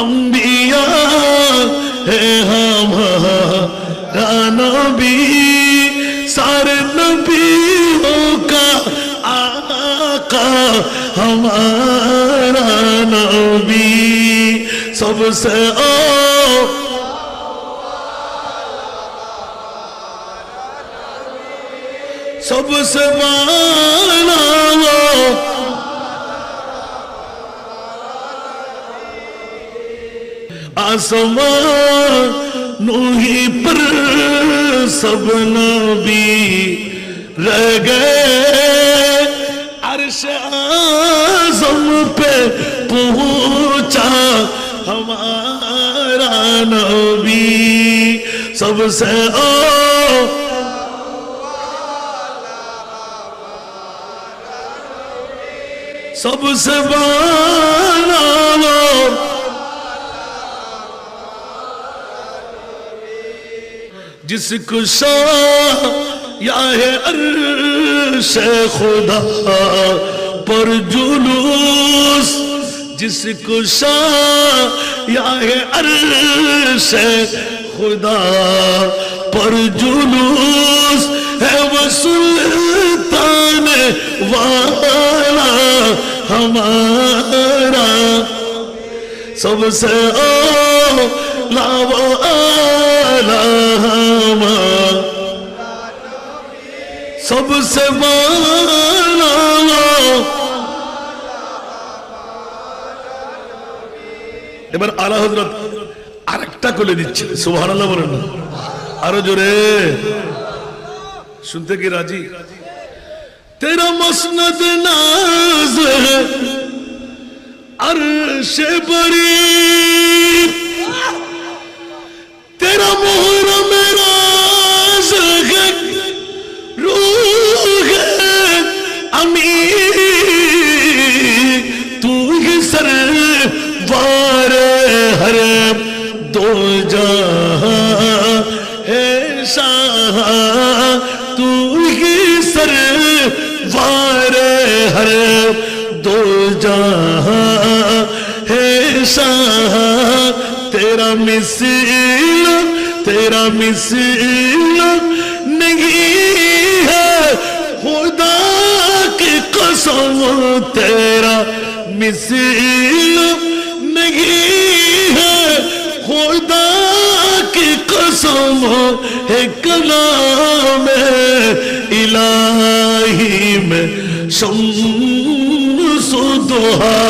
अंबिया है हमारा नबी, सारे नबियों का आका हमारा नबी, सबसे सबसे वाला वो आसमानों ही पर सब नबी रह गए, अर्श आज़म पे पहुंचा हमारा नबी, सबसे सबसे वाला वो जिसको शाया है अर्श खुदा पर जुलूस, जिसको शाया है अर्श खुदा पर जुलूस, है वो सुल्तान वाला हमारा, सबसे आला वो आला सबसे वाला এবার আলা হযরত আরেকটা কোলে দিচ্ছে, সুবহানাল্লাহ বলেন না, আরো জোরে শুনতে কি রাজি? तेरा मसनद नाज है अर्श बरी, तेरा मुहर्रम राज है रूह अमीर, तू ही सरवार हर दो जहां है शाह, तू ही सरवार हर दो जहां है शाह, तेरा मिसल नहीं है खुदा की कसम, तेरा मिसल नहीं है खुदा की कसम, है कलाम इलाही में शम्स दुहा